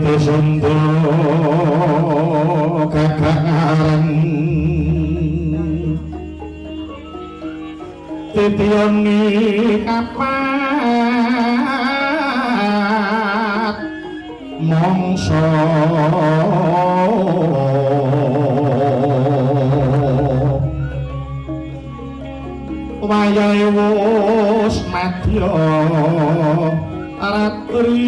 Sondo kakangan titioni kapat mongso wayahe wis madya ratri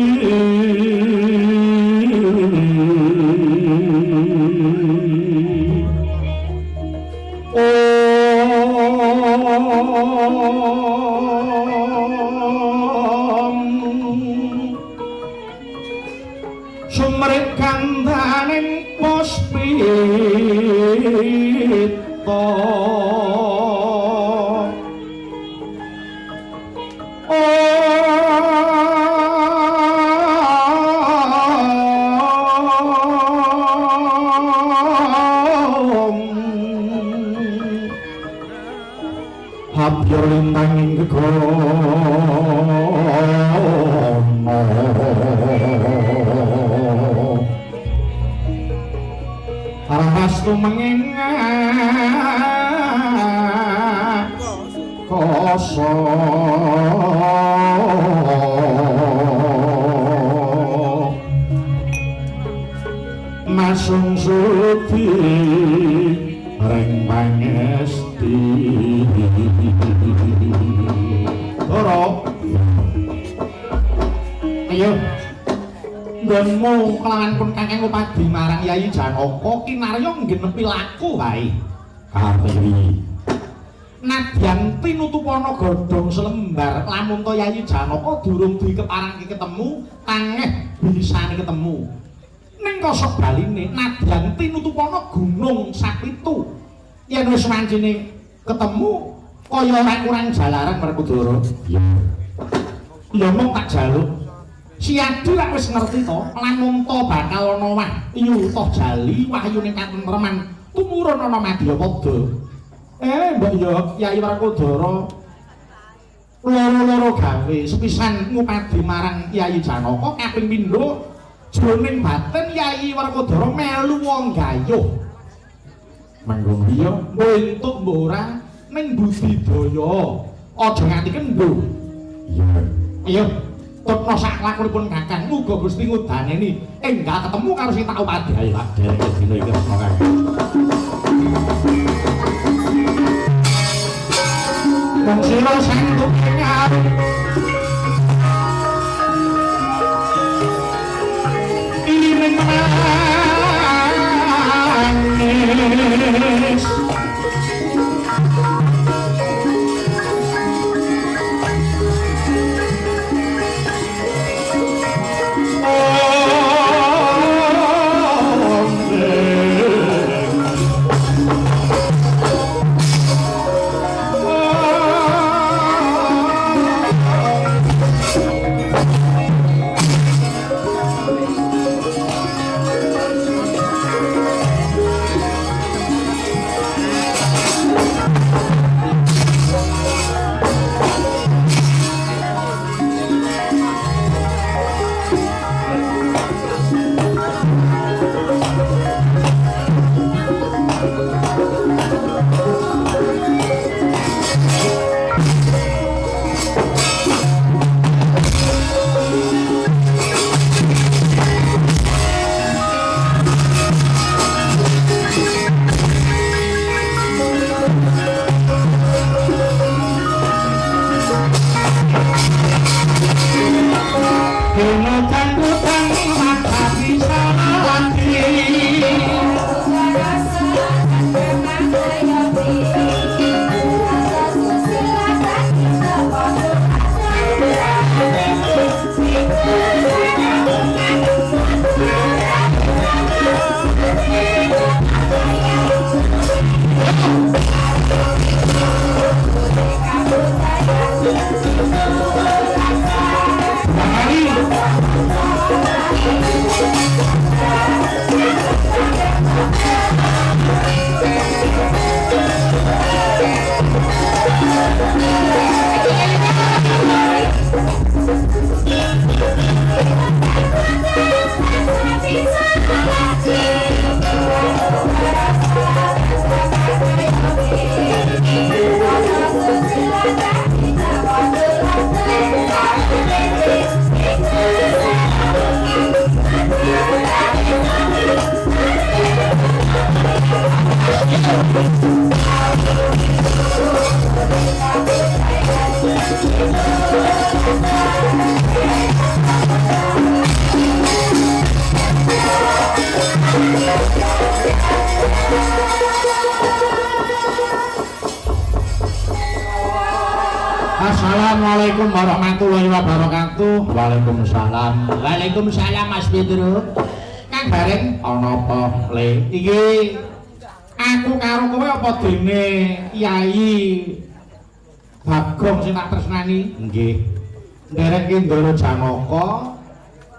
sumrek kandaning puspita Habyo lintanging gegono Arahastu mengingat koso Masung suti reng pangesti Ora ayo nggonmu kelawan pun kakang upadi marang Yayi Janaka kinarya nggih nepi laku wae karepi nadyan tinutupana godhong selembar lamun to Yayi Janaka durung dikeparangke ketemu tangeh bisane ketemu ning kosok baline nadyan tinutupana gunung sapitu yen wis wancine ketemu kaya ora kurang jalaran Werkudara ya mung tak jaluk si Adi lak wis ngerti to lamun to bakal ana wahyu toh jali wahyune katentreman tumurun ana Madyapada mbok ya Yayi Werkudara loro-loro gawe sepisan ngupadi marang Yayi Janaka kaping pindho jroning batin Yayi Werkudara melu wong gayuh manggung iya entuk mbok ora ning budidaya aja nganti kendho iya tutna sak lakunipun kakang muga Gusti ngudaneni enggal ketemu karo sing tak upadi ayo tak derek dina iki Retna kakang wong sira sanggup nyar ini menangis Assalamualaikum warahmatullahi wabarakatuh. Waalaikumsalam. Waalaikumsalam Mas Pedro. Kang bareng ana apa le? Iki aku karo kowe apa dene Kyai Bagong sing tak tresnani? Nggih. Ndereke Ndara Janaka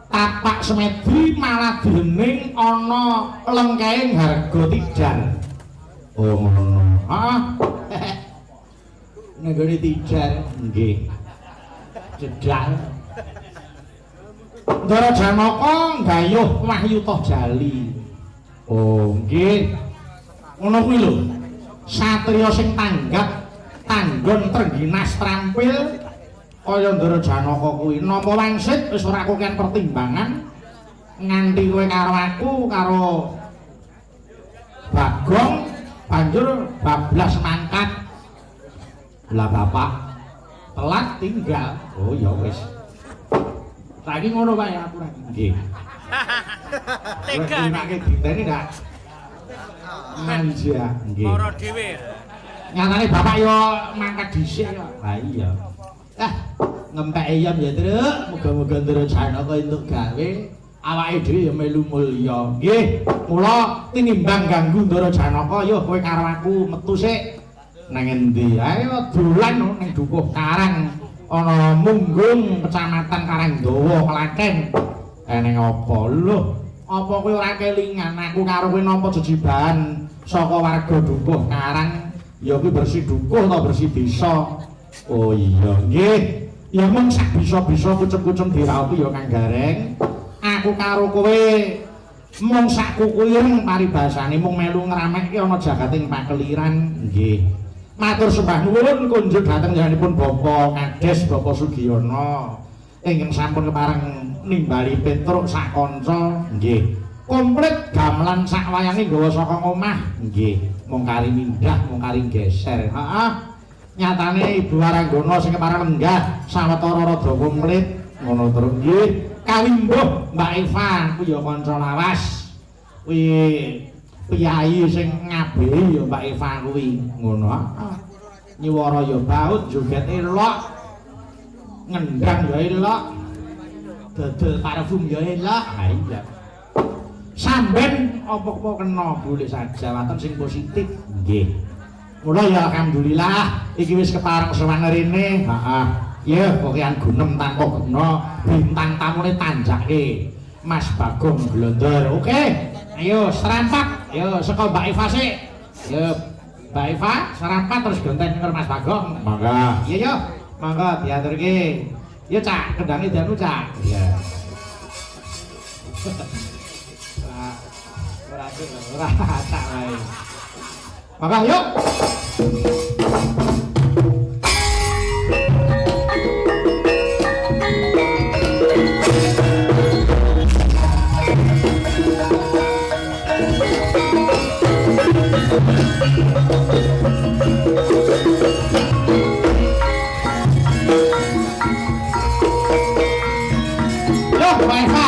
tapak semedi malah dening ana lengkaing harga tidar. Oh ngono. Heeh. Nenggone tidar nggih. Jedhak. Ndara Janaka nggayuh Wahyu Toh Jali. Oh nggih. Ngono kuwi lho. Satriya sing tanggap tanggon trengginas trampil kaya Ndara Janaka kuwi nampa wangsit wis ora kokean pertimbangan nganti kowe karo aku karo Bagong banjur bablas mangkat. Lah bapak telat tinggal. Oh ya wis. Saiki ngono Pak ya aturan. Nggih. Tega nek diteni ndak. Manja nggih. Ora dhewe. Nyatane bapak yo mangkat dhisik kok. Ha iya. Ngempeki ya Truk, muga-muga Ndara Janaka entuk gawe, awake dhewe ya melu mulya. Nggih, mula tinimbang ganggu Ndara Janaka, yo kowe karo aku metu sik. Nang endi? Ayo dolan ning Dukuh Karang, ana Munggung, Kecamatan Karangdawa, Klaten. Ning apa? Lho, apa kowe ora kelingan aku karo kowe nampa jejiban saka warga Dukuh Karang? Ya kuwi bersih dukuh ta bersih desa. Oh iya nggih. Ya mung sak bisa-bisa kucem-kucem diraupi ya Kang Gareng. Aku karo kowe mung sak kukuireng paribasane mung melu ngramekke ana jagating pakeliran. Nggih. Matur sembah nuwun kunjuk dhateng njenenganipun Bapak Kades Bapak Sugiono ingkang sampun kepareng nimbali Petruk sak kanca. Nggih. Komplit gamelan sak wayange nggawa saka omah. Nggih. Mung kari mindah, mung kari geser. Heeh. Nyatane Ibu Waranggana sing kepareng lenggah sawetara rada komplit ngono terus nggih kawimbuh Mbak Eva kuwi ya kanca lawas kuwi piyai sing ngabehi ya Mbak Eva kuwi ngono nyiwara ya baut joget elok ngendang ya elok dodol parfum ya elok ha iya samben apa-apa kena boleh saja waton sing positif nggih. Mula ya alhamdulillah iki wis kepareng sowan rene. Heeh. Ya pokokean gunem tanpa guna bintang tamune tanjake Mas Bagong Glondor. Oke. Ayo serampat. Yo saka Mbak Eva sik. Yo Mbak Eva serampat terus gonten karo Mas Bagong. Mangga. Iya yo. Mangga diaturke. Yo Cak, kendange dianu Cak. Iya. Ora tak wae. Mangga yuk. Loh, Mbak Eva.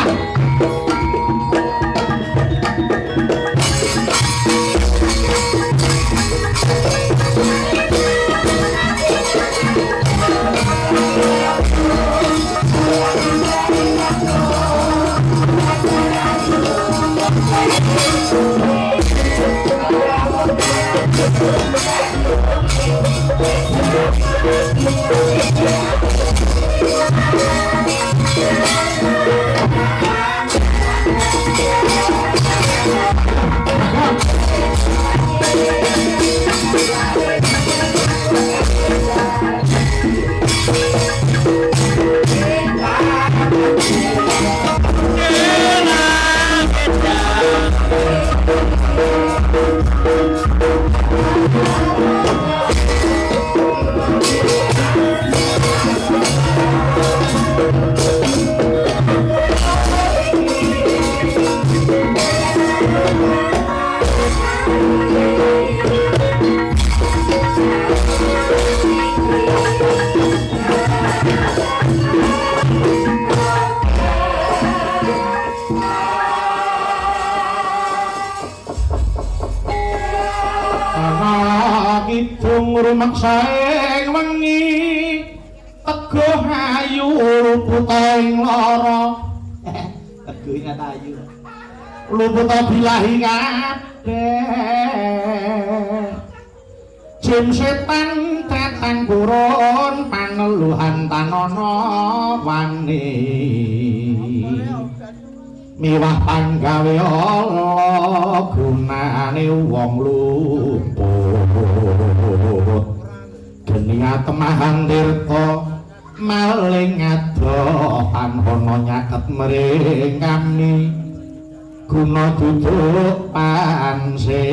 Kidung rumaksaing wengi Go ayu puta ing lara. Go ingat ayu. Luputa bilahi kabeh. Jin setan tretan gurun paneluhan tanana wani. Miwah panggawe Allah gunane wong luput. Geni atemahan tirta maling adohan ana nyaket mringani guna duduk pansirna.